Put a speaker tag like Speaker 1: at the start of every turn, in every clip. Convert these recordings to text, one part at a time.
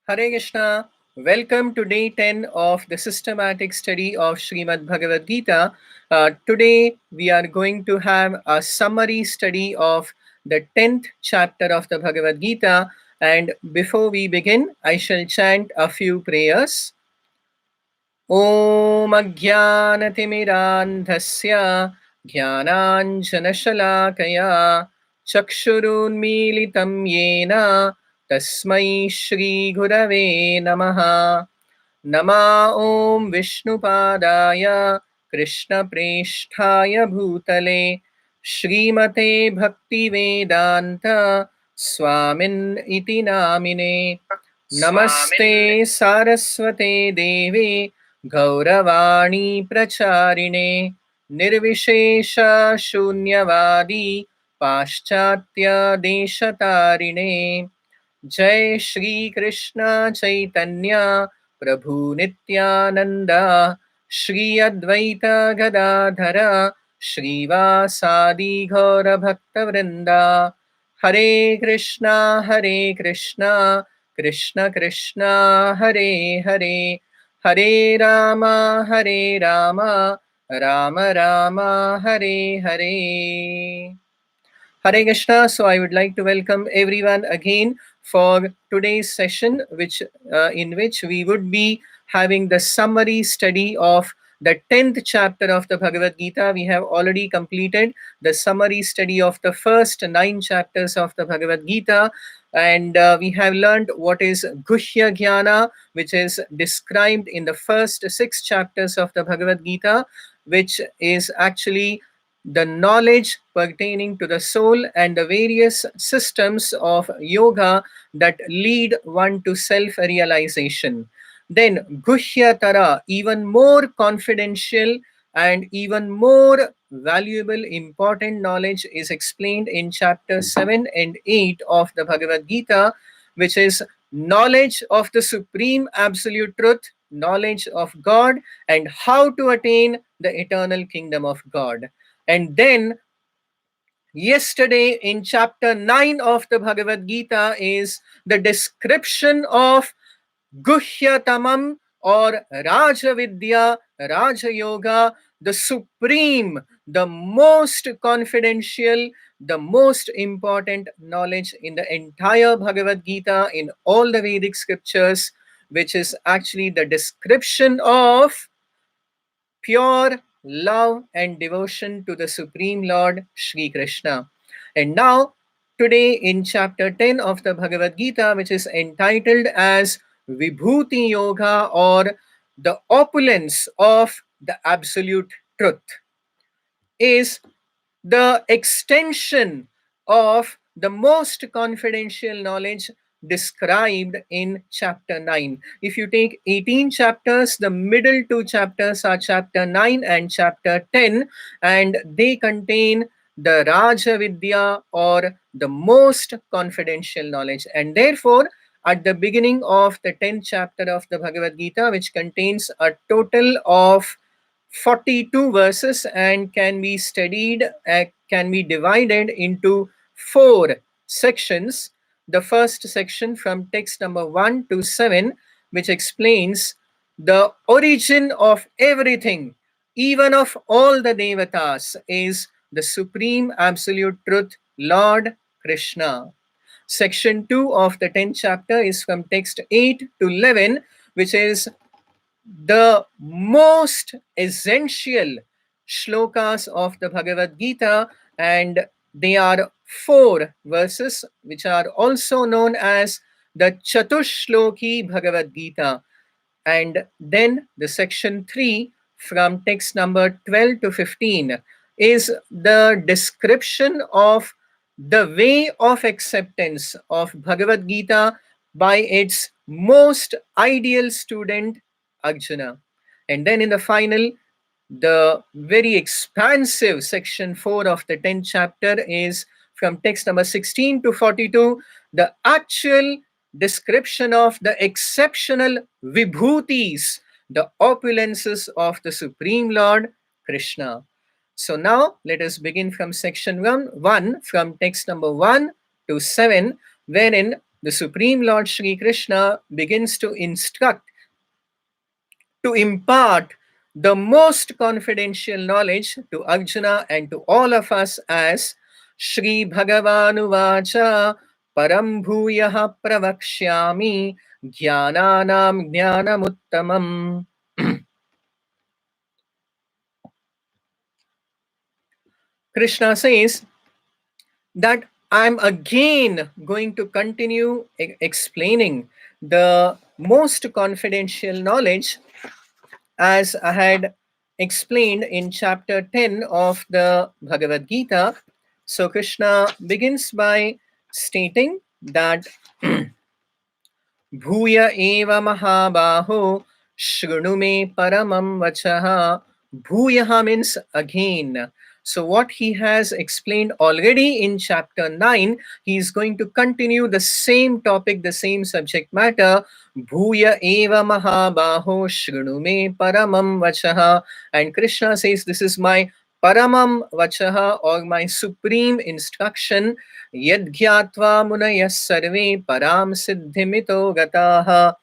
Speaker 1: Hare Krishna. Welcome to day 10 of the systematic study of Srimad Bhagavad Gita. Today we are going to have a summary study of the 10th chapter of the Bhagavad Gita. And before we begin, I shall chant a few prayers. ॐ अज्ञानतिमिरान्धस्य ज्ञानाञ्जनशलाकया चक्षुरुन्मीलितं येन तस्मै श्रीगुरवे नमः। नमा ॐ विष्णुपादाय कृष्णप्रेष्ठाय भूतले श्रीमते भक्तिवेदान्त स्वामिन् इति नामिने। नमस्ते सारस्वते देवे गौरवाणी प्रचारिणे निर्विशेष शून्यवादी पाश्चात्य देशतारिणे। जय श्री कृष्ण चैतन्य प्रभु नित्यानंद श्री अद्वैत गदाधर श्रीवासादि गौर भक्तवृंदा। हरे कृष्णा कृष्ण कृष्ण हरे हरे, हरे Ram Ram Ram Hare Hare. Hare Krishna. So I would like to welcome everyone again for today's session, in which we would be having the summary study of the 10th chapter of the Bhagavad Gita. We have already completed the summary study of the first 9 chapters of the Bhagavad Gita. And we have learned what is Guhya Jnana, which is described in the first 6 chapters of the Bhagavad Gita, which is actually the knowledge pertaining to the soul and the various systems of yoga that lead one to self-realization. Then Guhyatara, even more confidential and even more valuable, important knowledge is explained in chapter 7 and 8 of the Bhagavad Gita, which is knowledge of the supreme absolute truth, knowledge of God, and how to attain the eternal kingdom of God. And then yesterday in chapter 9 of the Bhagavad Gita is the description of Guhyatamam or Rajavidya, Raja Yoga, the supreme, the most confidential, the most important knowledge in the entire Bhagavad Gita, in all the Vedic scriptures, which is actually the description of pure love and devotion to the Supreme Lord Sri Krishna. And now, today in chapter 10 of the Bhagavad Gita, which is entitled as Vibhuti Yoga or the opulence of the absolute truth, is the extension of the most confidential knowledge described in chapter 9. If you take 18 chapters, the middle 2 chapters are chapter 9 and chapter 10, and they contain the Raja Vidya or the most confidential knowledge. And therefore, at the beginning of the 10th chapter of the Bhagavad Gita, which contains a total of 42 verses and can be studied, can be divided into 4 sections. The first section from text number 1 to 7, which explains the origin of everything, even of all the devatas, is the supreme absolute truth, Lord Krishna. Section 2 of the 10th chapter is from text 8 to 11, which is the most essential shlokas of the Bhagavad Gita, and they are 4 verses, which are also known as the Chatushloki Bhagavad Gita. And then the section 3 from text number 12 to 15 is the description of the way of acceptance of Bhagavad Gita by its most ideal student, Arjuna. And then in the final, the very expansive section 4 of the 10th chapter is from text number 16 to 42, the actual description of the exceptional vibhutis, the opulences of the Supreme Lord Krishna. So now let us begin from section 1 from text number 1 to 7, wherein the Supreme Lord Sri Krishna begins to instruct, to impart the most confidential knowledge to Arjuna and to all of us as Shri Bhagavanuvacha Param Bhuyaha Pravakshyami Jnananam Jnanamuttamam. Krishna says that I'm again going to continue explaining the most confidential knowledge as I had explained in chapter 10 of the Bhagavad Gita. So Krishna begins by stating that Bhuya eva mahabaho shrunu me paramam vachaha. Bhuyaha means again. So what he has explained already in chapter 9, he is going to continue the same topic, the same subject matter. Bhuya eva mahabaho shrunu me paramam vachaha. And Krishna says, this is my paramam vachaha, or my supreme instruction. Yadgyatva munayas sarve param siddhimito gataha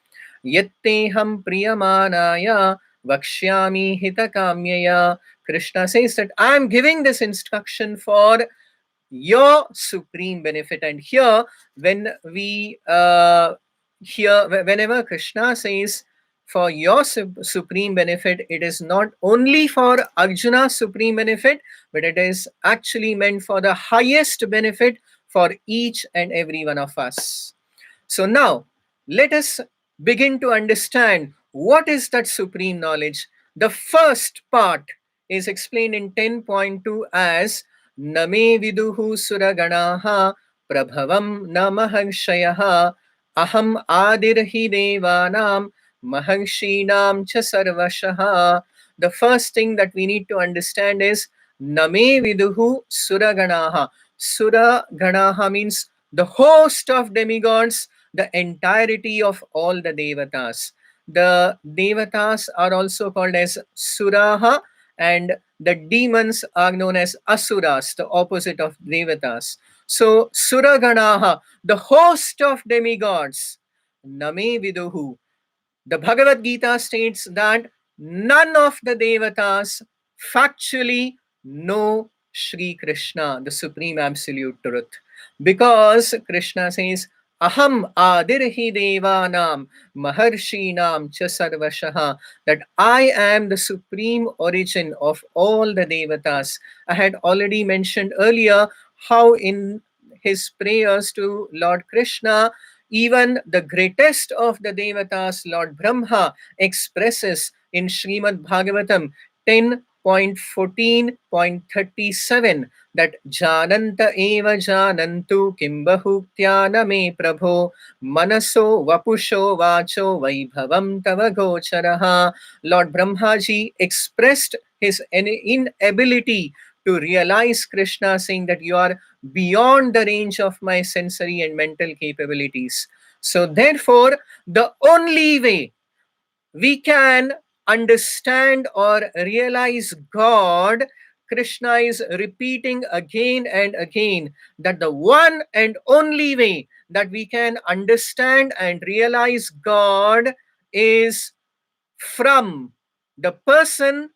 Speaker 1: yatteham priyamanaya vakshyami hitakamyaya. Krishna says that I am giving this instruction for your supreme benefit. And here, when we whenever Krishna says for your supreme benefit, it is not only for Arjuna's supreme benefit, but it is actually meant for the highest benefit for each and every one of us. So now let us begin to understand what is that supreme knowledge. The first part is explained in 10.2 as Name viduhu suraganaha prabhavam na maharshayaha aham adirhi devanam maharshinam cha sarvashaha. The first thing that we need to understand is Name viduhu suraganaha. Suraganaha means the host of demigods, the entirety of all the devatas. The devatas are also called as suraha, and the demons are known as asuras, the opposite of devatas. So suraganaha, the host of demigods, name viduhu. The Bhagavad Gita states that none of the devatas factually know Sri Krishna, the supreme absolute truth. Because Krishna says, Aham adirhi devanam maharshinam cha sarvashaha, that I am the supreme origin of all the devatas. I had already mentioned earlier how in his prayers to Lord Krishna, even the greatest of the devatas, Lord Brahma, expresses in Srimad Bhagavatam 10.14.37 that Jananta eva janantu kimbahuktyana me prabho manaso vapusho vacho vaibhavam tava gocharaha. Lord Brahmaji expressed his inability to realize Krishna, saying that you are beyond the range of my sensory and mental capabilities. So therefore, the only way we can understand or realize God, Krishna is repeating again and again that the one and only way that we can understand and realize God is from the person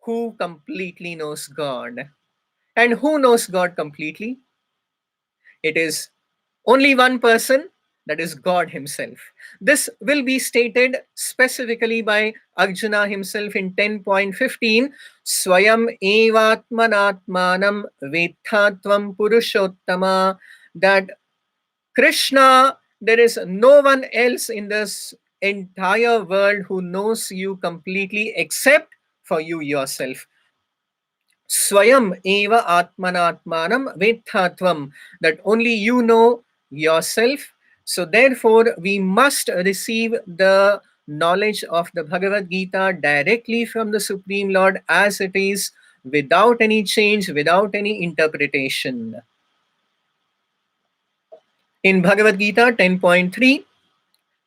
Speaker 1: who completely knows God. And who knows God completely? It is only one person, that is God himself. This will be stated specifically by Arjuna himself in 10.15. Swayam evatmanatmanam vethatvam purushottama. That Krishna, there is no one else in this entire world who knows you completely except for you yourself. Swayam eva atmanatmanam vethatvam, that only you know yourself. So therefore, we must receive the knowledge of the Bhagavad Gita directly from the Supreme Lord as it is, without any change, without any interpretation. In Bhagavad Gita 10.3,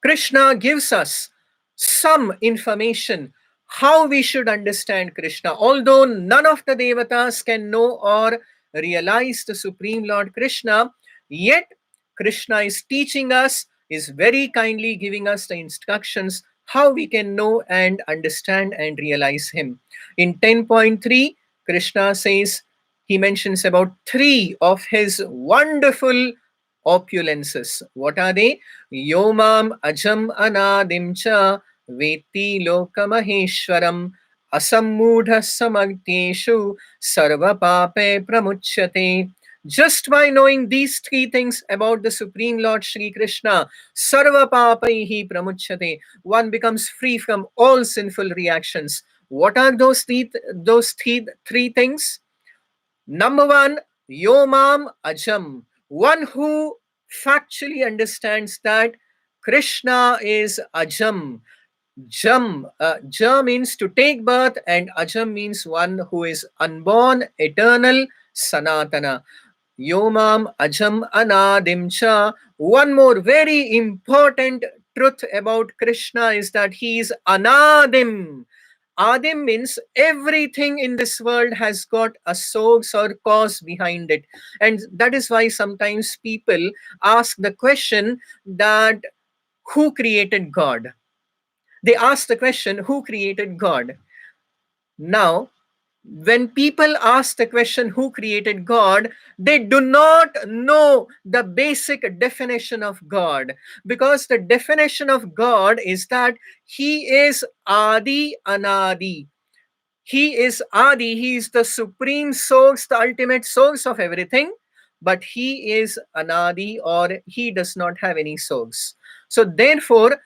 Speaker 1: Krishna gives us some information how we should understand Krishna. Although none of the devatas can know or realize the Supreme Lord Krishna, yet Krishna is teaching us, is very kindly giving us the instructions how we can know and understand and realize him. In 10.3, Krishna says, he mentions about three of his wonderful opulences. What are they? Yomam ajam anadim cha veti lokamaheshwaram asammudha samarteshu sarva pape pramuchyate. Just by knowing these three things about the Supreme Lord Shri Krishna, sarva papaihi pramuchyate, one becomes free from all sinful reactions. What are three things? Number one, Yomam Ajam, one who factually understands that Krishna is Ajam. Ja means to take birth, and Ajam means one who is unborn, eternal, Sanatana. Yomam Ajam Anadim Cha. One more very important truth about Krishna is that he is Anadim. Adim means everything in this world has got a source or cause behind it. And that is why sometimes people ask the question that who created God? They ask the question, who created God? Now, when people ask the question, who created God, they do not know the basic definition of God. Because the definition of God is that he is Adi Anadi. He is Adi, he is the supreme source, the ultimate source of everything, but he is Anadi, or he does not have any source. So therefore,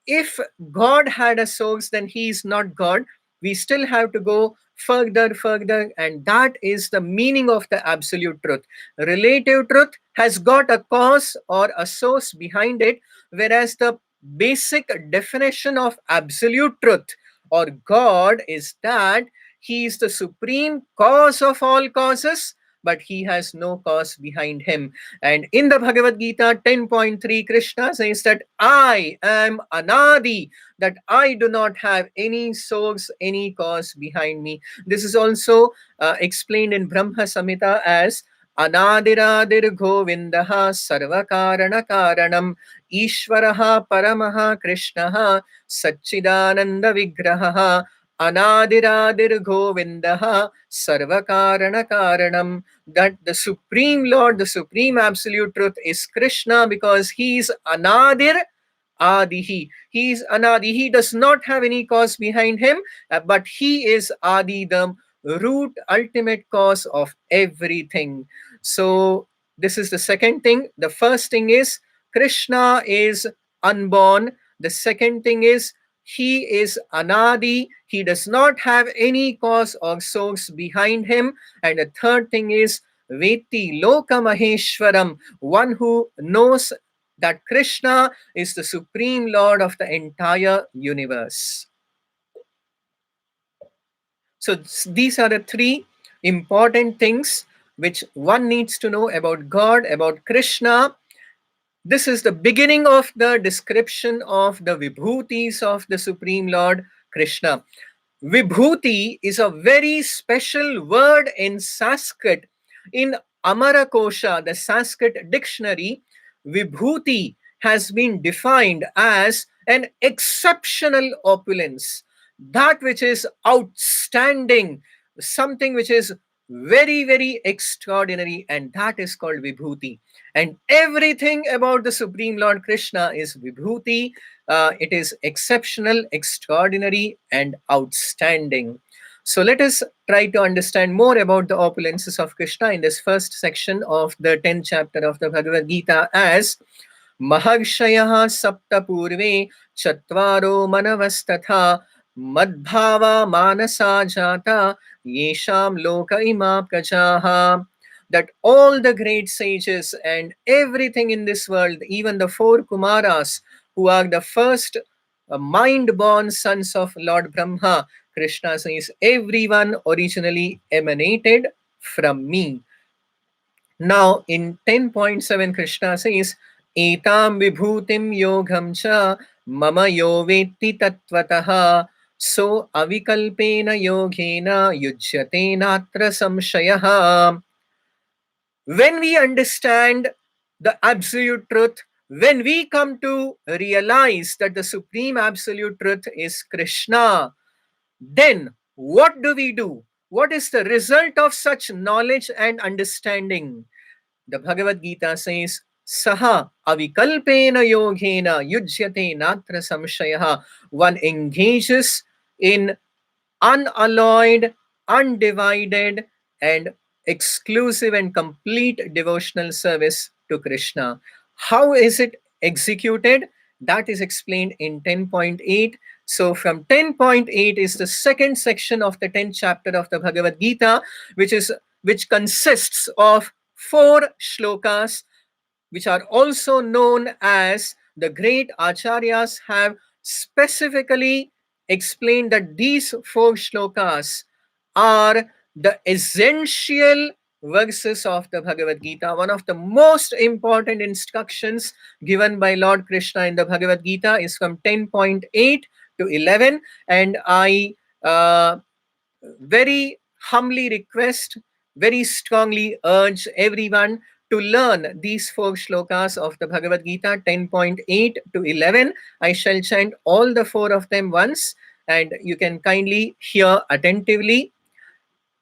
Speaker 1: if God had a source, then he is not God. We still have to go further, and that is the meaning of the absolute truth. Relative truth has got a cause or a source behind it, whereas the basic definition of absolute truth or God is that he is the supreme cause of all causes, but he has no cause behind him. And in the Bhagavad Gita 10.3, Krishna says that I am Anadi, that I do not have any source, any cause behind me. This is also explained in Brahma Samhita as Anadiradir Govindaha Sarvakarana Karanam Ishvaraha Paramaha Krishnaha Satchidananda Vigraha Anadiradir Govindaha Sarvakarana Karanam. That the Supreme Lord, the Supreme Absolute Truth is Krishna, because he is Anadir Adihi. He is Anadi. He does not have any cause behind him, but he is Adi, the root, ultimate cause of everything. So, this is the second thing. The first thing is Krishna is unborn. The second thing is he is Anadi. He does not have any cause or source behind him. And the third thing is Veti Loka Maheshwaram, one who knows that Krishna is the supreme lord of the entire universe. So these are the three important things which one needs to know about God, about Krishna. This is the beginning of the description of the vibhutis of the Supreme Lord Krishna. Vibhuti is a very special word in Sanskrit. In Amarakosha, the Sanskrit dictionary, Vibhuti has been defined as an exceptional opulence, that which is outstanding, something which is very extraordinary, and that is called Vibhuti. And everything about the Supreme Lord Krishna is Vibhuti. It is exceptional, extraordinary, and outstanding. So let us try to understand more about the opulences of Krishna in this first section of the 10th chapter of the Bhagavad Gita as Maharshayah Sapta Purve Chatvaro Manavastatha Madbhava Manasa Jata Yesham Loka Ima Prajaha. That all the great sages and everything in this world, even the four Kumaras, who are the first mind-born sons of Lord Brahma, Krishna says, everyone originally emanated from me. Now, in 10.7, Krishna says, Etam vibhutim yogam cha mama yo vetti tattvataha so avikalpena yogena yujyate natra samshayaha. When we understand the absolute truth, when we come to realize that the supreme absolute truth is Krishna, then what do we do? What is the result of such knowledge and understanding? The Bhagavad Gita says, Saha avikalpena yogena yujyate natra samshayaha. One engages in unalloyed, undivided, and exclusive and complete devotional service to Krishna. How is it executed? That is explained in 10.8. So, from 10.8 is the second section of the 10th chapter of the Bhagavad Gita, which consists of four shlokas, which are also known as the great acharyas have specifically explained that these four shlokas are the essential verses of the Bhagavad Gita. One of the most important instructions given by Lord Krishna in the Bhagavad Gita is from 10.8 to 11, and I very humbly request, very strongly urge everyone to learn these four shlokas of the Bhagavad Gita, 10.8 to 11. I shall chant all the four of them once, and you can kindly hear attentively.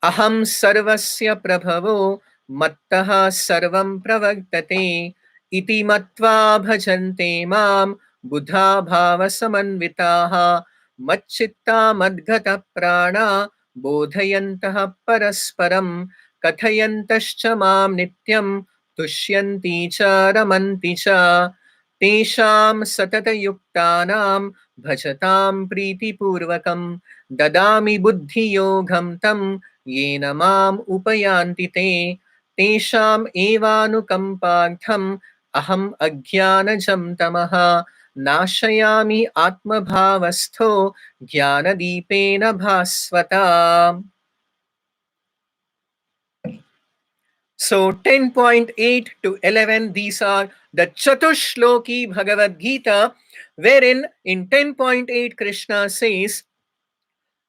Speaker 1: Aham sarvasya prabhavo mattah sarvam pravartate iti matva bhajante mam buddha bhava samanvitaha macchitta madgata prana bodhayantah parasparam kathayantascha mam nityam tushyanti cha ramanti cha tesham satatayuktanam bhajatam pritipurvakam dadami buddhi yogam tam येन माम उपयान्ति ते तेषाम् एवानुकम्पार्थम् अहम् अज्ञानजं तमः नाशयामि आत्मभावस्थो ज्ञानदीपेन भास्वता. So 10.8 to 11, these are the Chatushloki Bhagavad Gita, wherein in 10.8 Krishna says,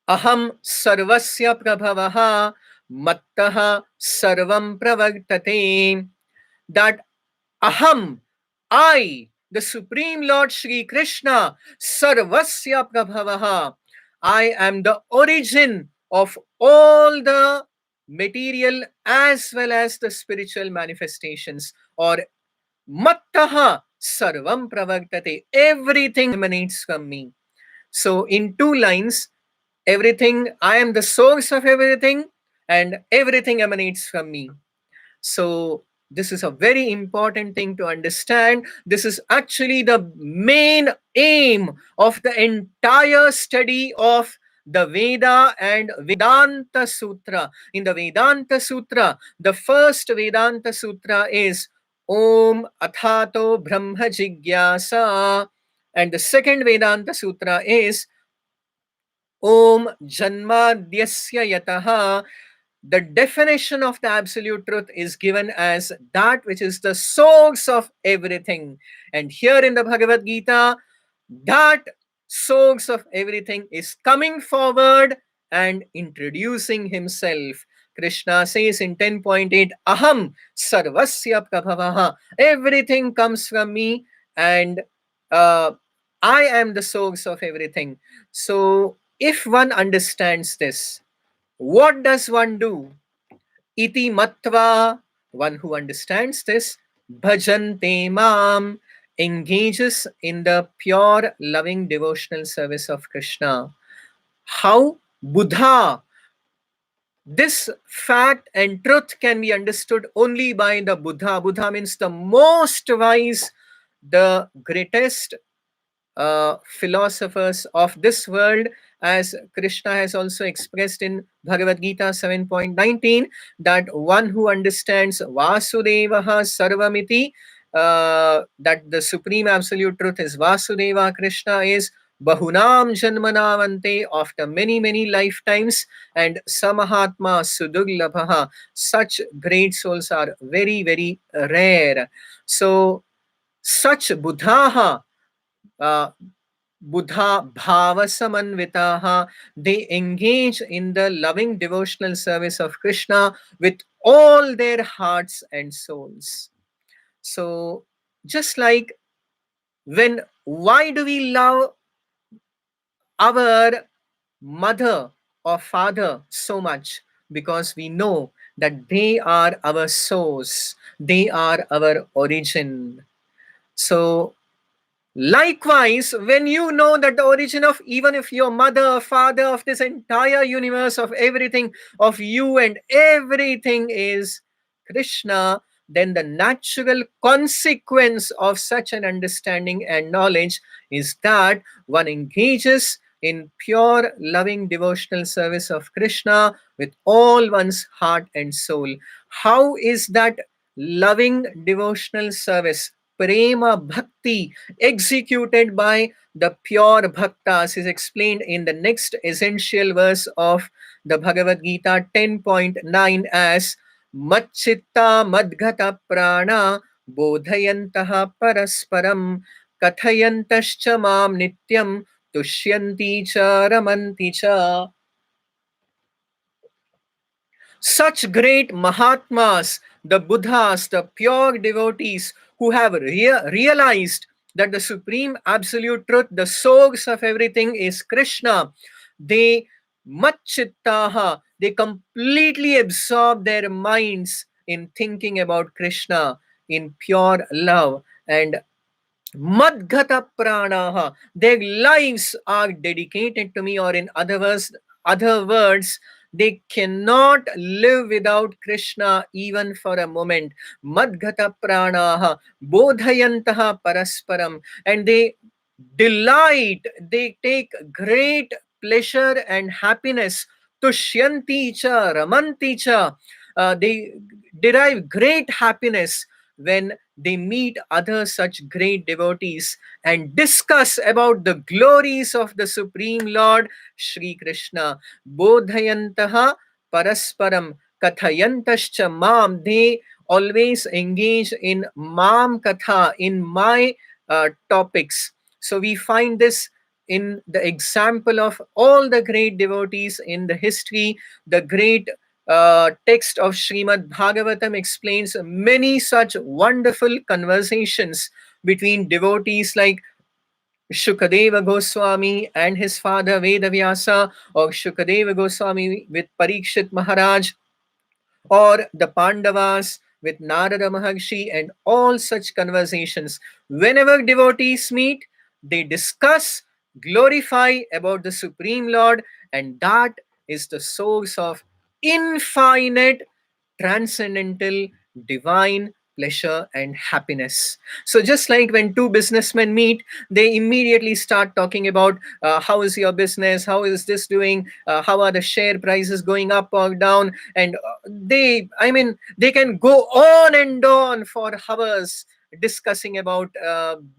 Speaker 1: Aham sarvasya prabhavaha mattaha sarvam pravartate. That Aham, I, the Supreme Lord Shri Krishna, sarvasya prabhavaha, I am the origin of all the material as well as the spiritual manifestations, or mattaha sarvam pravartate, everything emanates from me. So in two lines, everything, I am the source of everything, and everything emanates from me. So this is a very important thing to understand. This is actually the main aim of the entire study of the Veda and Vedanta Sutra. In the Vedanta Sutra, the first Vedanta Sutra is Om Athato Brahma Jigyasa, and the second Vedanta Sutra is Om Janmadyasya Yataha. The definition of the absolute truth is given as that which is the source of everything. And here in the Bhagavad Gita, that source of everything is coming forward and introducing himself. Krishna says in 10.8, Aham sarvasya prabhavaha. Everything comes from me, and I am the source of everything. So if one understands this, what does one do? Iti matva, one who understands this, bhajante mam, engages in the pure, loving, devotional service of Krishna. How? Buddha. This fact and truth can be understood only by the Buddha. Buddha means the most wise, the greatest philosophers of this world, as Krishna has also expressed in Bhagavad Gita 7.19, that one who understands Vasudevaha Sarvamiti, that the supreme absolute truth is Vasudeva, Krishna is Bahunam Janmanavante, after many, many lifetimes, and Samahatma Sudurlabhaha, such great souls are very, very rare. So, such Buddhaha, uh, Buddha Bhava Samanvitaha, they engage in the loving devotional service of Krishna with all their hearts and souls. So just like, why do we love our mother or father so much? Because we know that they are our source, they are our origin. So likewise, when you know that the origin of, even if your mother or father, of this entire universe, of everything, of you and everything is Krishna, then the natural consequence of such an understanding and knowledge is that one engages in pure loving devotional service of Krishna with all one's heart and soul. How is that loving devotional service, prema bhakti, executed by the pure bhaktas, is explained in the next essential verse of the Bhagavad Gita 10.9 as Macchitta Madghata Prana Bodhayantaha Parasparam Kathayantascha Mam Nityam Tushyanti Cha Ramanti Cha. Such great Mahatmas, the Buddhas, the pure devotees who have realized that the supreme absolute truth, the source of everything is Krishna, they machittaha, they completely absorb their minds in thinking about Krishna in pure love, and Madgata pranaha, their lives are dedicated to me, or in other words, they cannot live without Krishna even for a moment. Madgata pranaha, bodhayantaha parasparam, and they delight, they take great pleasure and happiness. Tushyanti cha, ramanti cha, they derive great happiness when they meet other such great devotees and discuss about the glories of the Supreme Lord Sri Krishna. Bodhayantaha parasparam kathayantascha mam. They always engage in mam katha, in my topics. So we find this in the example of all the great devotees in the history. The great text of Srimad Bhagavatam explains many such wonderful conversations between devotees like Shukadeva Goswami and his father Vedavyasa, or Shukadeva Goswami with Parikshit Maharaj, or the Pandavas with Narada Maharshi, and all such conversations. Whenever devotees meet, they discuss, glorify about the Supreme Lord, and that is the source of infinite, transcendental, divine pleasure and happiness. So just like when two businessmen meet, they immediately start talking about how is your business, how is this doing, how are the share prices going up or down, and they can go on and on for hours discussing about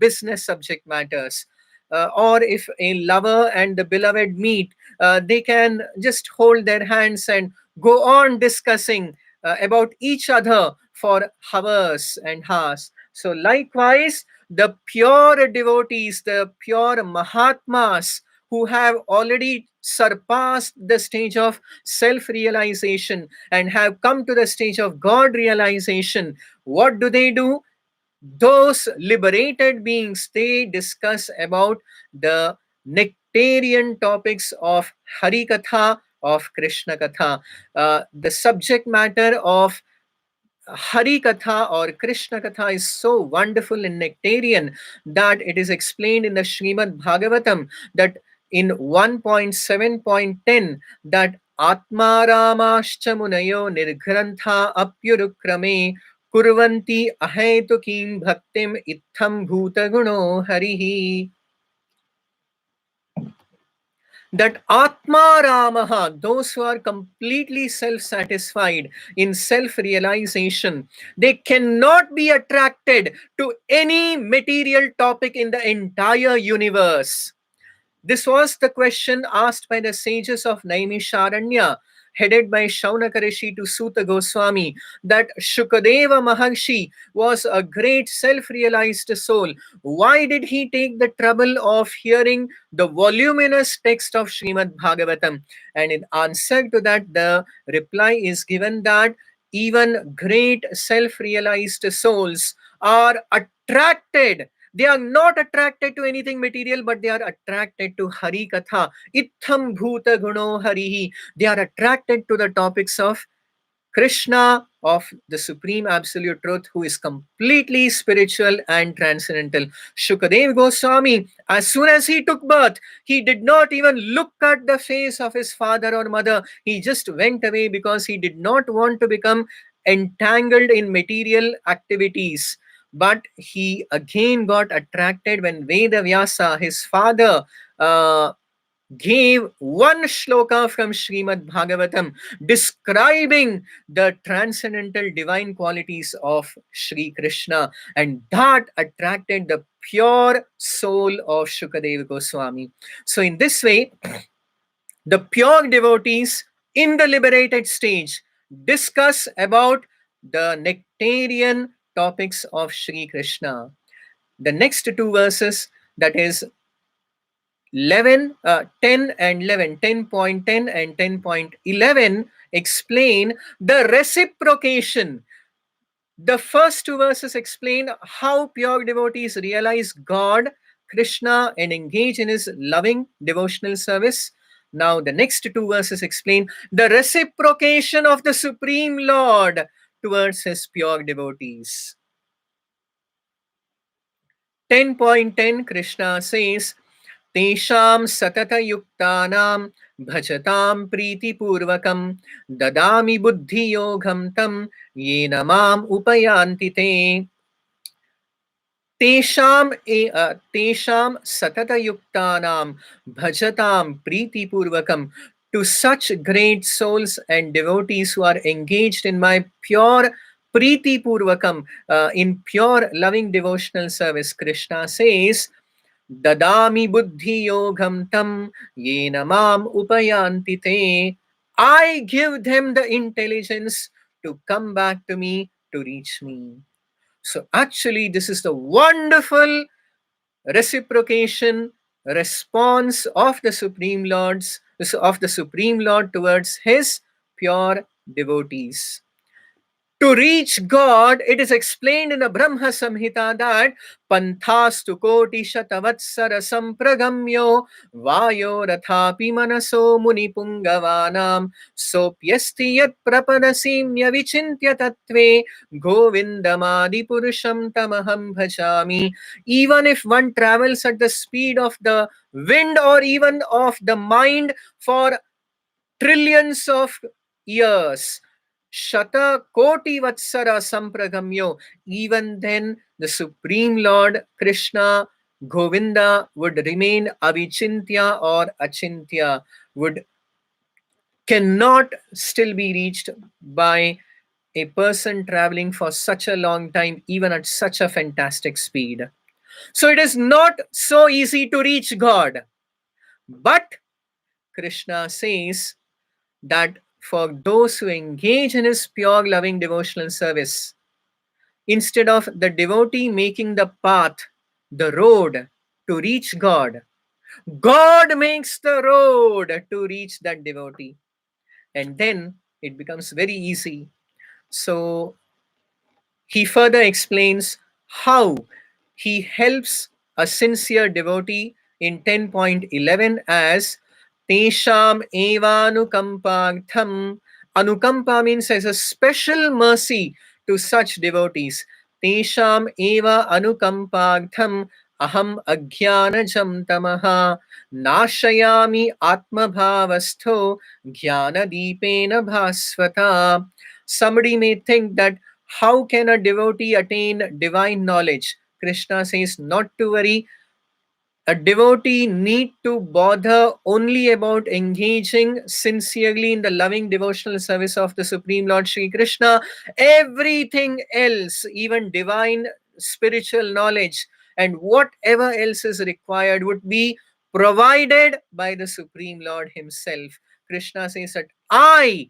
Speaker 1: business subject matters. Or if a lover and the beloved meet, they can just hold their hands and go on discussing about each other for hours and hours. So, likewise, the pure devotees, the pure Mahatmas who have already surpassed the stage of self realization and have come to the stage of God realization, what do? Those liberated beings, they discuss about the nectarian topics of Hari Katha, of Krishna Katha. The subject matter of Hari Katha or Krishna Katha is so wonderful and nectarian that it is explained in the Srimad Bhagavatam that in 1.7.10 that Atma Ramascha Munayo Nirgrantha Apyurukrame Kurvanti Ahetukim Bhaktim Itham Bhuta Guno Harihi, that Atma Ramaha, those who are completely self satisfied in self realization, they cannot be attracted to any material topic in the entire universe. This was the question asked by the sages of Naimisharanya, headed by Shaunaka Rishi to Suta Goswami, that Shukadeva Maharshi was a great self-realized soul. Why did he take the trouble of hearing the voluminous text of Srimad Bhagavatam? And in answer to that, the reply is given that even great self-realized souls are attracted. They are not attracted to anything material, but they are attracted to Hari Katha. Itham Bhuta Guno Harihi. They are attracted to the topics of Krishna, of the Supreme Absolute Truth, who is completely spiritual and transcendental. Shukadev Goswami, as soon as he took birth, he did not even look at the face of his father or mother. He just went away because he did not want to become entangled in material activities. But he again got attracted when Veda Vyasa, his father, gave one shloka from Srimad Bhagavatam describing the transcendental divine qualities of Sri Krishna, and that attracted the pure soul of Shukadeva Goswami. So, in this way, the pure devotees in the liberated stage discuss about the nectarian topics of Sri Krishna. The next two verses, that is 10 and 11, 10.10 and 10.11, explain the reciprocation. The first two verses explain how pure devotees realize God, Krishna, and engage in his loving devotional service. Now, the next two verses explain the reciprocation of the Supreme Lord towards his pure devotees. 10.10, Krishna says, Tesham satatayuktanam bhajatam pritipurvakam dadami buddhi yogam tam yena mam upayanti te. Tesham satatayuktanam bhajatam pritipurvakam. To such great souls and devotees who are engaged in my pure Priti Purvakam, in pure loving devotional service, Krishna says, Dadami buddhi yogam tam yena mam upayanti te. I give them the intelligence to come back to me, to reach me. So actually, this is the wonderful reciprocation response of the Supreme Lord towards his pure devotees. To reach God, it is explained in the Brahma Samhita that Panthastu Koti Shatavatsara Sampragamyo Vayo Rathapi Manaso Muni Pungavanam Sopyasti Yat Prapadasimya Vichintya Tatve Govindamadi Purusham Tamaham Bhajami. Even if one travels at the speed of the wind or even of the mind for trillions of years, Shata Koti Vatsara Sampragamyo, even then the Supreme Lord Krishna Govinda would remain avichintya or achintya, would cannot still be reached by a person traveling for such a long time, even at such a fantastic speed. So it is not so easy to reach God. But Krishna says that for those who engage in his pure loving devotional service, instead of the devotee making the path, the road to reach God, God makes the road to reach that devotee. And then it becomes very easy. So he further explains how he helps a sincere devotee in 10.11 as Tesham evanukampagham. Anukampa means as a special mercy to such devotees. Tesham eva anukampagham aham ajnanajam tamaha nashayami atmabhavastho jnana deepena bhasvata. Somebody may think that how can a devotee attain divine knowledge? Krishna says not to worry. A devotee need to bother only about engaging sincerely in the loving devotional service of the Supreme Lord Sri Krishna. Everything else, even divine spiritual knowledge and whatever else is required, would be provided by the Supreme Lord himself. Krishna says that I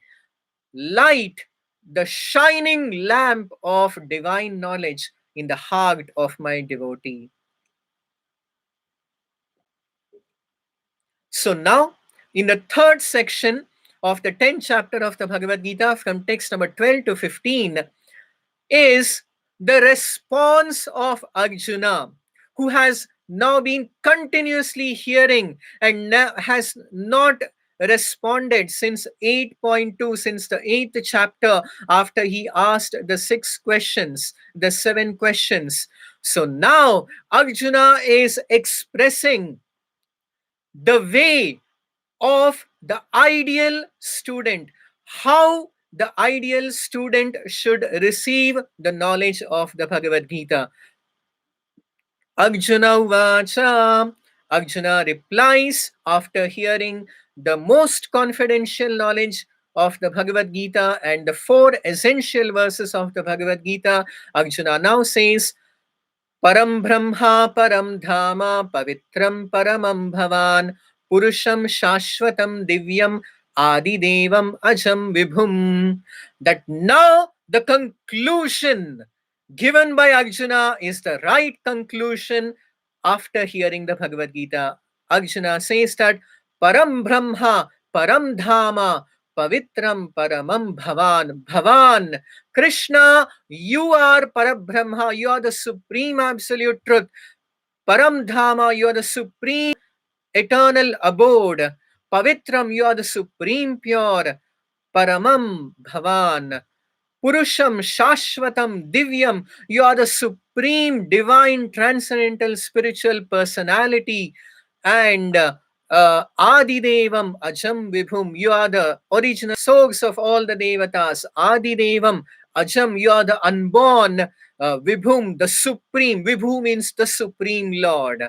Speaker 1: light the shining lamp of divine knowledge in the heart of my devotee. So now, in the third section of the 10th chapter of the Bhagavad Gita, from text number 12 to 15, is the response of Arjuna, who has now been continuously hearing and has not responded since 8.2, since the 8th chapter, after he asked the 6 questions, the 7 questions. So now Arjuna is expressing the way of the ideal student, how the ideal student should receive the knowledge of the Bhagavad Gita. Arjuna Vacha. Arjuna replies after hearing the most confidential knowledge of the Bhagavad Gita and the 4 essential verses of the Bhagavad Gita. Arjuna now says, Param Brahma Param Dhama Pavitram Paramam Bhavan Purusham Shashvatam Divyam Adidevam Ajam Vibhum. That now the conclusion given by Arjuna is the right conclusion after hearing the Bhagavad Gita. Arjuna says that Param Brahma Param Dhama Pavitram Paramam Bhavan. Bhavan, Krishna, you are Parabrahma, you are the supreme absolute truth. Param Dhama, you are the supreme eternal abode. Pavitram, you are the supreme pure. Paramam Bhavan. Purusham Shashvatam Divyam, you are the supreme divine transcendental spiritual personality. And Adidevam Ajam Vibhum, you are the original source of all the Devatas. Adidevam Ajam, you are the unborn. Vibhum, the supreme. Vibhu means the supreme Lord.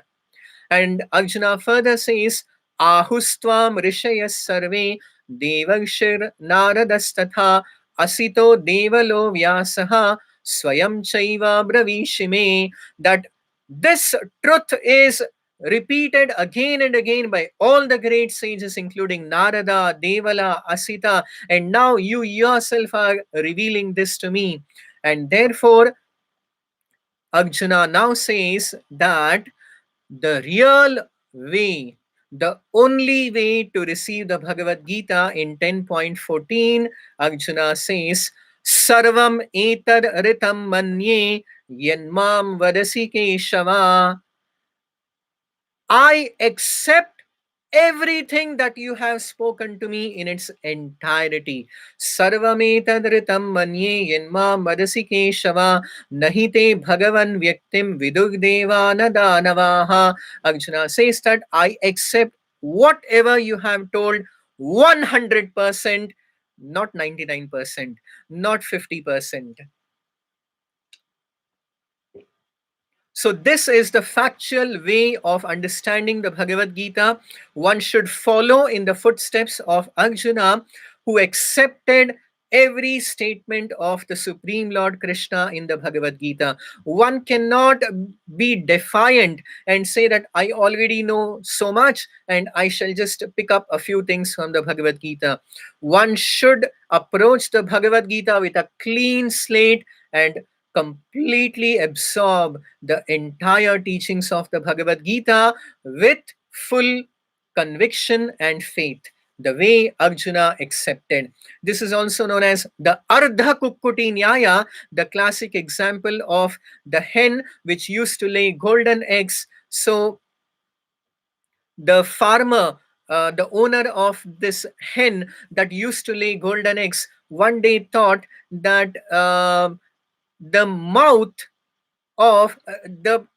Speaker 1: And Arjuna further says, Ahustvam Rishayas Sarve Devakshir Naradastatha Asito Devalo Vyasaha Swayam Chaiva Bravishime. That this truth is repeated again and again by all the great sages, including Narada, Devala, Asita, and now you yourself are revealing this to me. And therefore, Arjuna now says that the real way, the only way to receive the Bhagavad Gita in 10.14, Arjuna says, Sarvam etad ritam manye yanmam vadasi keshava. I accept everything that you have spoken to me in its entirety. Sarvametadritam manye yenma madasi keshava nahite bhagavan vyaktim vidugdevana danavaha. Arjuna says that I accept whatever you have told 100%, not 99%, not 50%. So, this is the factual way of understanding the Bhagavad Gita. One should follow in the footsteps of Arjuna, who accepted every statement of the Supreme Lord Krishna in the Bhagavad Gita. One cannot be defiant and say that I already know so much and I shall just pick up a few things from the Bhagavad Gita. One should approach the Bhagavad Gita with a clean slate and completely absorb the entire teachings of the Bhagavad Gita with full conviction and faith, the way Arjuna accepted. This is also known as the Ardha Kukkuti Nyaya, the classic example of the hen which used to lay golden eggs. So the farmer, the owner of this hen that used to lay golden eggs, one day thought that the mouth of the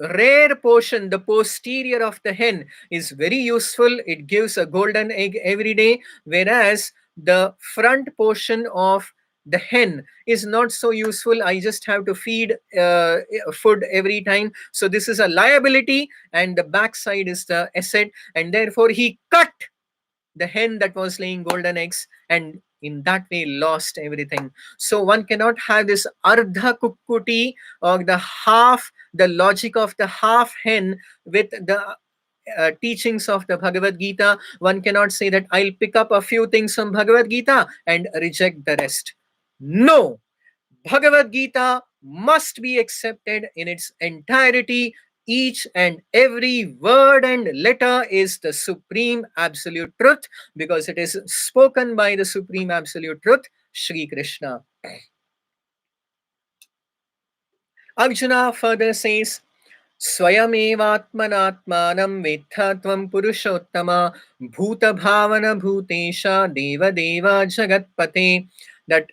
Speaker 1: rare portion, the posterior of the hen, is very useful. It gives a golden egg every day, whereas the front portion of the hen is not so useful. I just have to feed food every time. So this is a liability, and the backside is the asset. And therefore, he cut the hen that was laying golden eggs, and in that way lost everything. So one cannot have this ardha kukkuti, or the logic of the half hen with the teachings of the Bhagavad Gita. One cannot say that I'll pick up a few things from Bhagavad Gita and reject the rest. No, Bhagavad Gita must be accepted in its entirety. Each and every word and letter is the supreme absolute truth, because it is spoken by the supreme absolute truth, Shri Krishna. Arjuna further says, Swayamevatmanatmanam vetha tvam purushottama bhuta bhavana bhutesha deva deva jagatpate. That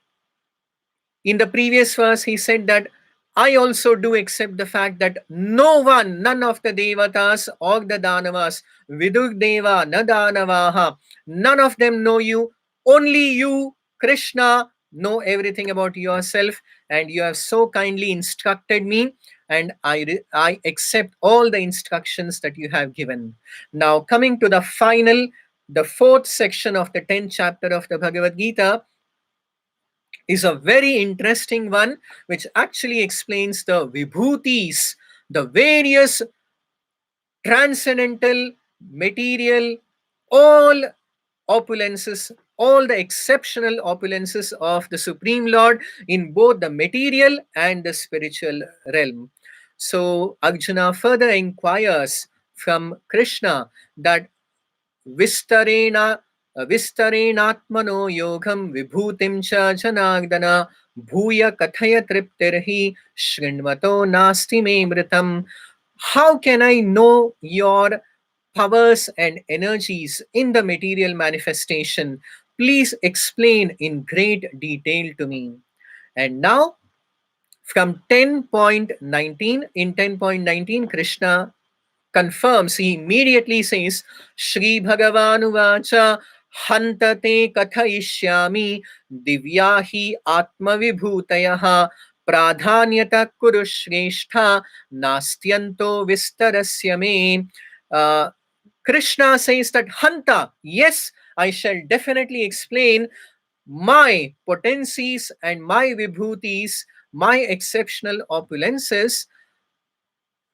Speaker 1: in the previous verse, he said that I also do accept the fact that no one, none of the devatas or the danavas, Vidur Deva, na danavaha, none of them know you. Only you, Krishna, know everything about yourself, and you have so kindly instructed me, and I accept all the instructions that you have given. Now, coming to the final, the fourth section of the 10th chapter of the Bhagavad Gita, is a very interesting one, which actually explains the vibhutis, the various transcendental, material, all opulences, all the exceptional opulences of the Supreme Lord in both the material and the spiritual realm. So Arjuna further inquires from Krishna that Vistarena Vistarenatmano yogam vibhutim cha janagdana bhuya kathaya triptirhi shrinvato nasti me mritam. How can I know your powers and energies in the material manifestation? Please explain in great detail to me. And now from 10.19, in 10.19, Krishna confirms, he immediately says, Shri Bhagavanuvacha hantate kathayishyami divyahi atma vibhutayaha pradhanyata kuru shrestha nastyanto vistarasya me. Uh, Krishna says that Hanta, yes, I shall definitely explain my potencies and my vibhutis, my exceptional opulences,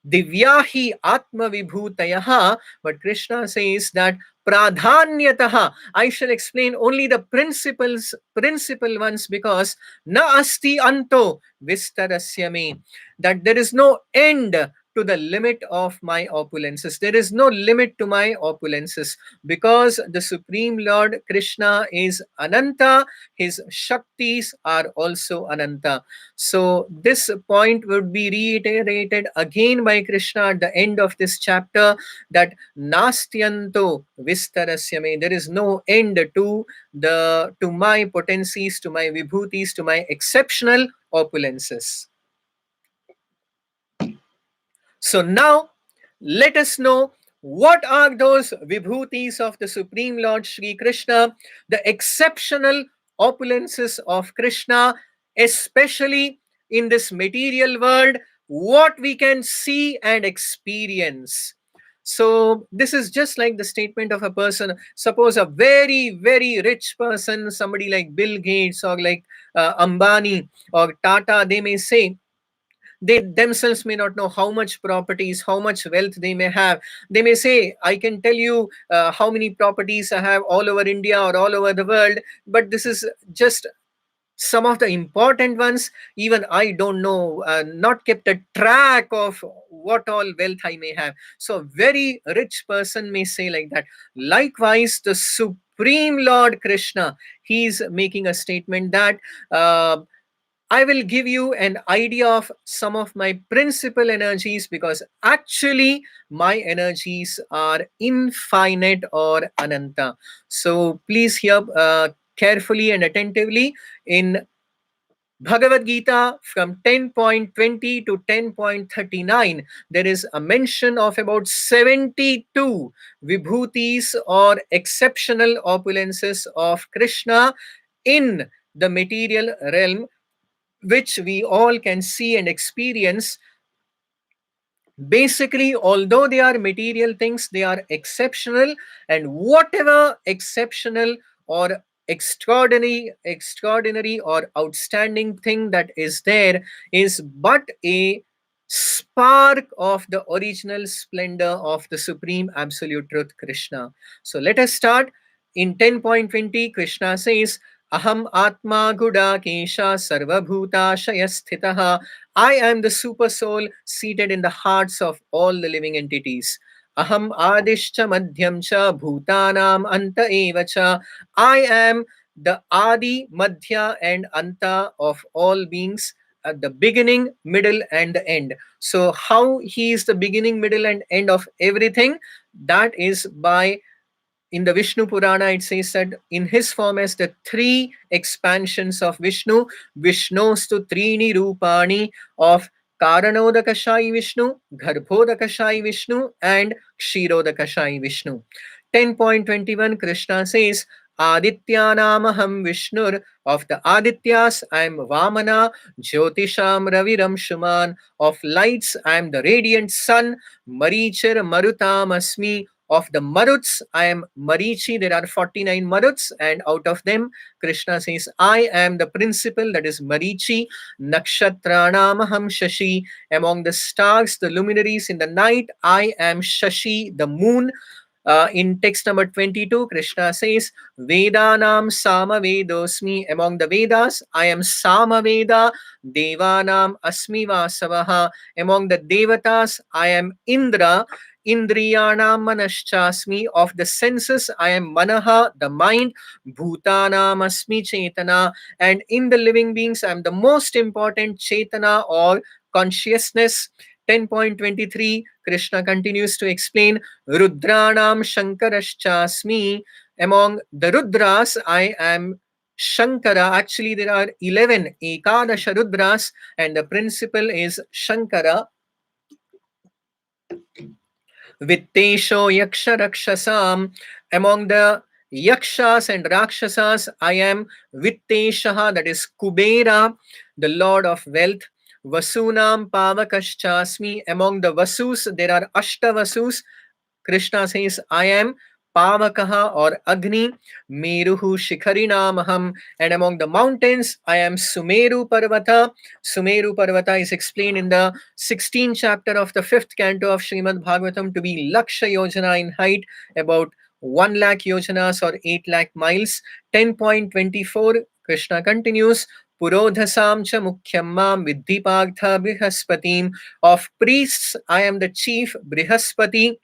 Speaker 1: Divyahi Atma Vibhutayaha, but Krishna says that Pradhanyataha, I shall explain only the principal ones, because Na Asti Anto Vistarasya me, that there is no end to the limit of my opulences. There is no limit to my opulences, because the Supreme Lord Krishna is Ananta, his Shaktis are also Ananta. So this point would be reiterated again by Krishna at the end of this chapter, that Nastyanto Vistarasyame. There is no end to my potencies, to my vibhutis, to my exceptional opulences. So now let us know what are those vibhutis of the Supreme Lord Sri Krishna, the exceptional opulences of Krishna, especially in this material world, what we can see and experience. So this is just like the statement of a person. Suppose a very, very rich person, somebody like Bill Gates or like Ambani or Tata, they may say, they themselves may not know how much properties, how much wealth they may have. They may say, I can tell you how many properties I have all over India or all over the world, but this is just some of the important ones. Even I don't know, not kept a track of what all wealth I may have. So a very rich person may say like that. Likewise, the Supreme Lord Krishna, he's making a statement that I will give you an idea of some of my principal energies, because actually my energies are infinite or ananta. So please hear carefully and attentively. In Bhagavad Gita, from 10.20 to 10.39, there is a mention of about 72 vibhutis or exceptional opulences of Krishna in the material realm, which we all can see and experience. Basically, although they are material things, they are exceptional, and whatever exceptional or extraordinary or outstanding thing that is there is but a spark of the original splendor of the supreme absolute truth Krishna. So let us start. In 10.20, Krishna says, Aham Atma Gudakesha Sarvabhuta Shayasthitaha. I am the super soul seated in the hearts of all the living entities. Aham Adishcha Madhyam Cha Bhutanam Anta Eva Cha. I am the Adi, Madhya, and Anta of all beings. at the beginning, middle, and the end. So, how he is the beginning, middle, and end of everything? That is by, in the Vishnu Purana, it says that in his form as the three expansions of Vishnu, Vishnostu Trini Rupani of Karanodakashai Vishnu, Garbhodakashai Vishnu, and Kshirodakashai Vishnu. 10.21 Krishna says, Adityanamaham Vishnur, of the Adityas I am Vamana, Jyotisham Raviram Shuman, of lights I am the radiant sun, Marichir Marutam Asmi, of the Maruts I am Marichi. There are 49 Maruts, and out of them Krishna says, I am the principal, that is Marichi. Nakshatranamaham Shashi, among the stars, the luminaries in the night, I am Shashi, the moon. In text number 22, Krishna says, Vedanam Samavedosmi, among the Vedas, I am Samaveda, Devanam Asmi Vasavaha, among the Devatas, I am Indra, Indriyanam Manaschasmi, of the senses, I am Manaha, the mind, Bhutanam Asmi Chetana, and in the living beings, I am the most important Chetana or consciousness. 10.23, Krishna continues to explain, Rudranam Shankarashchasmi, among the Rudras, I am Shankara. Actually, there are 11 Ekadasha Rudras, and the principal is Shankara. Vittesho Yaksha Rakshasam, among the Yakshas and Rakshasas, I am Vitteshaha, that is Kubera, the Lord of Wealth. Vasunam Pavakaschasmi, among the Vasus, there are Ashta Vasus. Krishna says, I am Pavakaha or Agni, Meruhu Shikharinamaham, and among the mountains, I am Sumeru Parvata. Sumeru Parvata is explained in the 16th chapter of the 5th canto of Srimad Bhagavatam to be Laksha Yojana in height, about 1 lakh yojanas or 8 lakh miles. 10.24, Krishna continues, Purodhasam cha mukhyam mam viddhi partha brihaspatim, of priests I am the chief Brihaspati.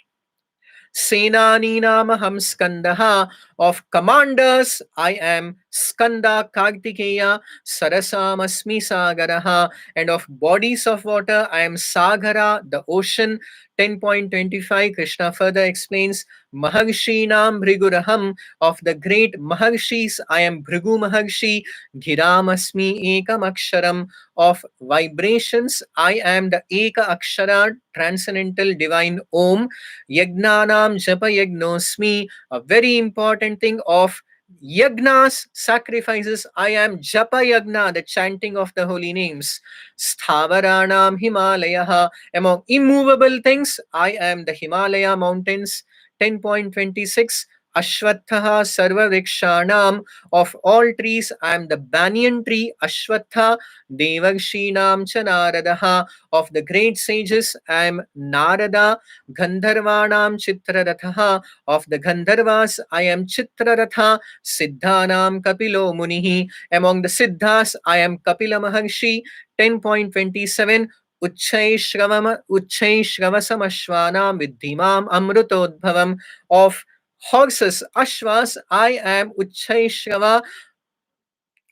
Speaker 1: Senaninamaham Skandaha, of commanders I am Skanda Kartikeya, Sarasamasmi Sagaraha, and of bodies of water I am Sagara, the ocean. 10.25, Krishna further explains, Maharshinam Bhriguraham, of the great Maharshis I am Bhrigu Maharshi, Giramasmi Ekam Aksharam, of vibrations I am the Eka Akshara, transcendental divine Om. Yagnanam Japa Yagnosmi, a very important thing of Yagnas, sacrifices, I am Japa Yagna, the chanting of the holy names. Sthavaranam Himalayaha, among immovable things, I am the Himalaya mountains. 10.26, Ashwathaha Sarva Vrikshanam, of all trees, I am the banyan tree, Ashwatha. Devarshinam cha Naradaha, of the great sages, I am Narada. Gandharvanam Chitraratha, of the Gandharvas, I am Chitraratha. Siddhanam Kapilo Munihi, among the Siddhas, I am Kapila Maharshi. 10.27, Uchchai Shravasamashvanam Viddhimam Amrutodbhavam, of horses, Ashvas, I am Uchchai Shrava,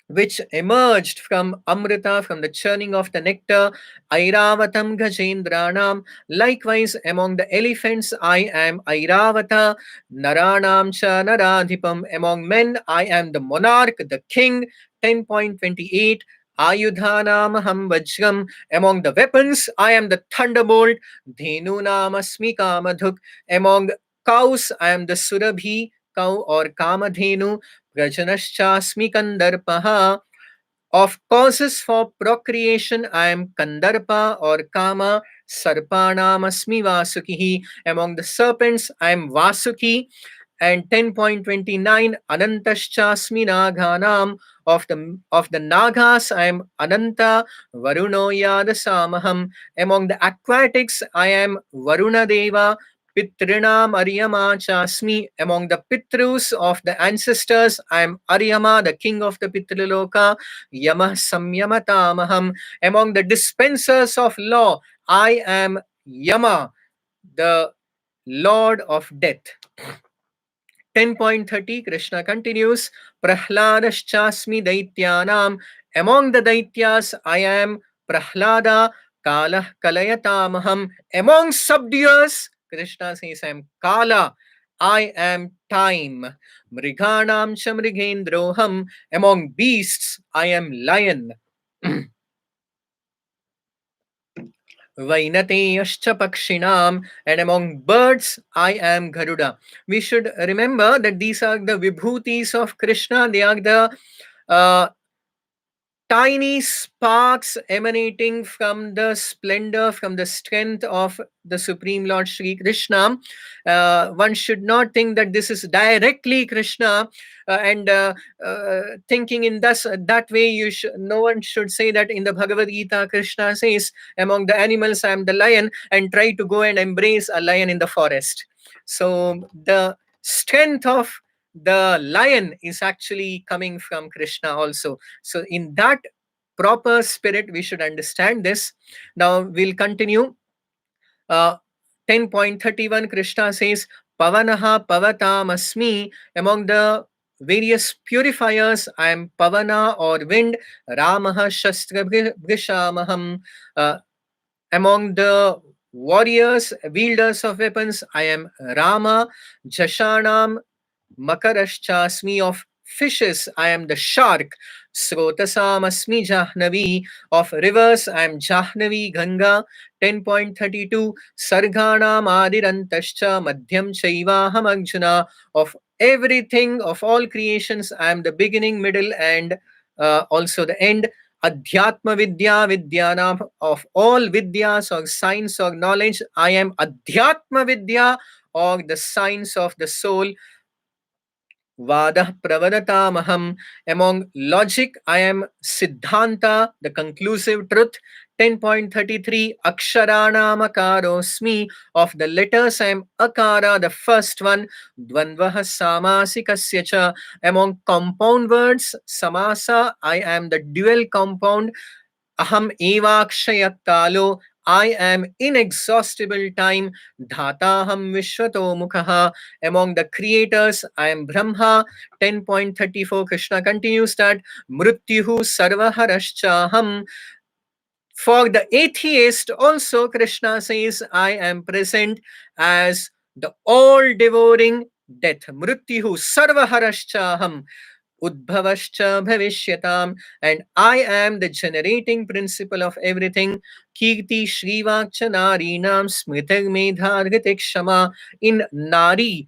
Speaker 1: which emerged from Amrita, from the churning of the nectar. Airavatam Gajendranam. Likewise, among the elephants, I am Airavata. Naranam Cha Naradhipam. Among men, I am the monarch, the king. 10.28. Ayudhanam Ham Vajram. Among the weapons, I am the thunderbolt. Dhenunam Asmi Kamadhuk. Among cows, I am the Surabhi cow or Kamadhenu. Prajanashchasmi Kandarpaha. Of causes for procreation, I am Kandarpa or Kama. Sarpanamasmi Vasukihi. Among the serpents, I am Vasuki. And 10.29, Anantaschasmi Naghanam. Of the Nagas, I am Ananta. Varuno Yadasamaham. Among the aquatics, I am Varuna Deva. Pitrinam Aryama Chasmi. Among the Pitrus of the ancestors, I am Aryama, the king of the Pitraloka. Yamah Samyamatamaham. Among the dispensers of law, I am Yama, the lord of death. 10.30, Krishna continues, Prahladaschasmi Daityanam. Among the Daityas, I am Prahlada Kala Kalayatamaham. Among subduers, Krishna says, I am Kala, I am time. Mriganam cha mrigendroham. Among beasts, I am lion. Vainateyascha pakshinam, and among birds I am Garuda. We should remember that these are the vibhutis of Krishna. They are the uh, tiny sparks emanating from the splendor, from the strength of the Supreme Lord Sri Krishna. One should not think that this is directly Krishna, thinking in that way. No one should say that in the Bhagavad Gita, Krishna says, "Among the animals, I am the lion," and try to go and embrace a lion in the forest. So the strength of the lion is actually coming from Krishna also. So in that proper spirit, we should understand this. Now we'll continue. uh, 10.31, Krishna says, Pavanaha Pavatam Asmi. Among the various purifiers, I am Pavana or wind. Ramaha Shastra Brishamaham. Among the warriors, wielders of weapons, I am Rama. Jashanam Makaraschasmi. Of fishes, I am the shark. Srotasam asmi Jahnavi. Of rivers, I am Jahnavi Ganga. 10.32, Sarganam Adirantascha Madhyam Chaivaham Arjuna. Of everything, of all creations, I am the beginning, middle, and also the end. Adhyatma Vidya Vidyanam. Of all Vidyas or science or knowledge, I am Adhyatma Vidya, or the science of the soul. Vadah Pravadatamaham. Among logic, I am Siddhanta, the conclusive truth. 10.33, Aksharanam Akarosmi. Of the letters, I am Akara, the first one. Dvandvaha Samasikasya cha. Among compound words, Samasa, I am the dual compound. Aham evakshayakalo. I am inexhaustible time. Dhataham Vishwato Mukhaha. Among the creators, I am Brahma. 10.34, Krishna continues that Mrityuhu Sarvaharashchaham. For the atheist, also Krishna says, I am present as the all-devouring death. Mrityuhu Sarvaharashchaham. Udbhavascha bhavishyatam, and I am the generating principle of everything. Kirti Shrivakcha Narinam Smritar Medhargati Kshama. In Nari,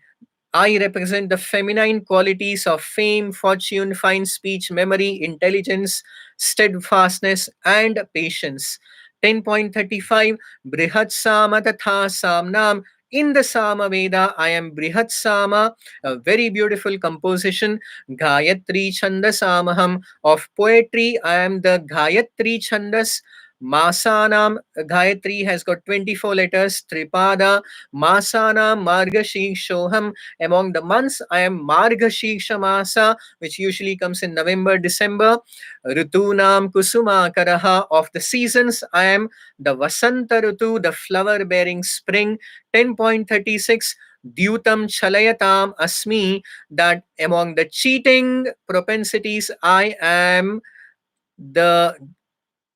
Speaker 1: I represent the feminine qualities of fame, fortune, fine speech, memory, intelligence, steadfastness, and patience. 10.35, Brihat Sama Tatha Samnam. In the Sama Veda, I am Brihat Sama, a very beautiful composition. Gayatri Chandasamaham. Of poetry, I am the Gayatri Chandas. Masanam, Gayatri has got 24 letters. Tripada, Masanam, Margashirshoham. Among the months, I am Margashirsha Masa, which usually comes in November, December. Rutunam Kusuma Karaha. Of the seasons, I am the Vasanta Rutu, the flower bearing spring. 10.36, Dyutam Chalayatam Asmi. That among the cheating propensities, I am the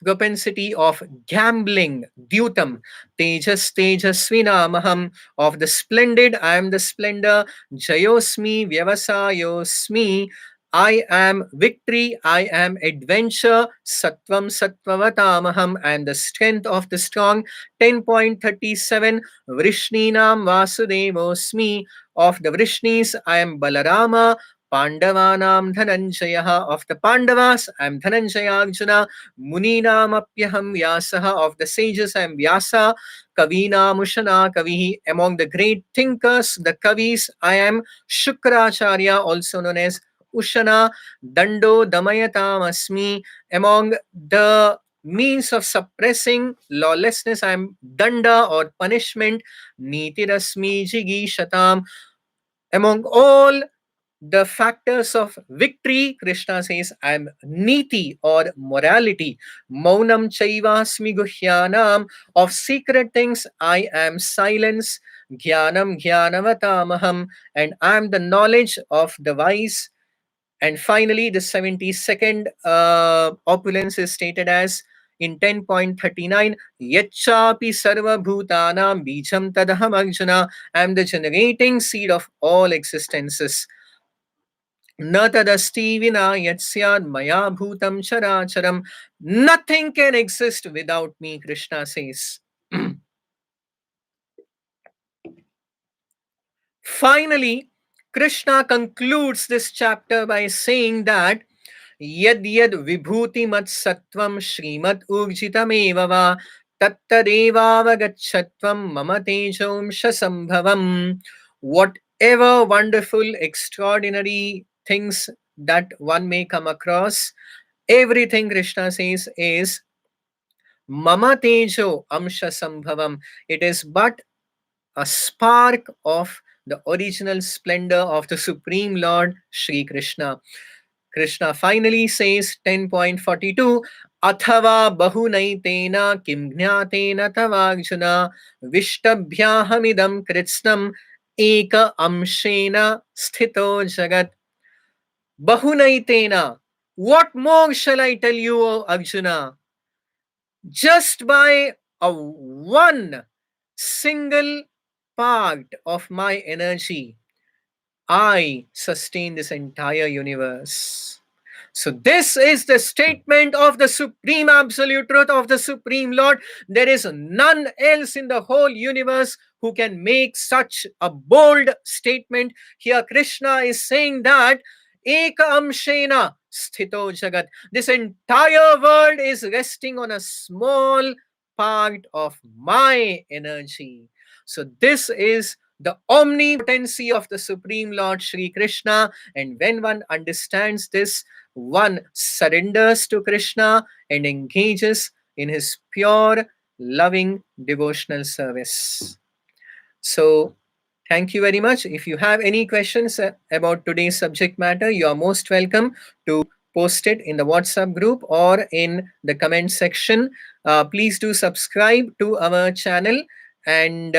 Speaker 1: propensity of gambling. Dyutam. Tejas Tejasvinamaham. Of the splendid, I am the splendor. Jayosmi Vyavasayosmi. I am victory, I am adventure. Sattvam Sattvavatamaham. I am the strength of the strong. 10.37, Vrishninam Vasudevosmi. Of the Vrishnis, I am Balarama. Pandavanam Dhananjayaha. Of the Pandavas, I am Dhananjaya Arjuna. Muninamapyaham Vyasaha. Of the sages, I am Vyasa. Kavina Mushana Kavihi. Among the great thinkers, the Kavis, I am Shukracharya, also known as Ushana. Dando Damayatam Asmi. Among the means of suppressing lawlessness, I am Danda or punishment. Nitirasmi Jigishatam. Among all the factors of victory, Krishna says, I am niti or morality. Maunam chaivasmi guhyanam. Of secret things, I am silence. Jnanam jnanavatamaham. And I am the knowledge of the wise. And finally, the 72nd opulence is stated as in 10.39, Yachapi Sarva Bhutanam Bijam Tadaham Arjuna, I am the generating seed of all existences. Na tadasti vina yatsyad maya bhutam characharam. Nothing can exist without me, Krishna says. Finally, Krishna concludes this chapter by saying that Yad yad vibhuti mat sattvam shrimat urjitam eva tattadevavagachatvam mama tejomsha sambhavam. Whatever wonderful, extraordinary things that one may come across, everything Krishna says is mama tejo amsha sambhavam. It is but a spark of the original splendor of the Supreme Lord Sri Krishna. Krishna finally says 10.42 Athava bahunaitena kim jnatena tavarjuna vishtabhyahamidam kritsnam eka amshena sthito jagat. Bahunaitena. What more shall I tell you, O Arjuna? Just by a one single part of my energy, I sustain this entire universe. So, this is the statement of the supreme absolute truth of the Supreme Lord. There is none else in the whole universe who can make such a bold statement. Here, Krishna is saying that Eka Amshena Sthito Jagat. This entire world is resting on a small part of my energy. So, this is the omnipotency of the Supreme Lord Sri Krishna. And when one understands this, one surrenders to Krishna and engages in his pure, loving, devotional service. So, thank you very much. If you have any questions about today's subject matter, you are most welcome to post it in the WhatsApp group or in the comment section. Please do subscribe to our channel and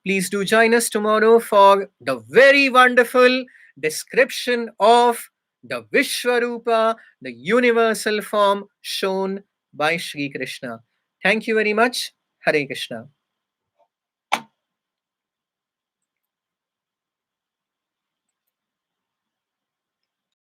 Speaker 1: please do join us tomorrow for the very wonderful description of the Vishwarupa, the universal form shown by Sri Krishna. Thank you very much. Hare Krishna.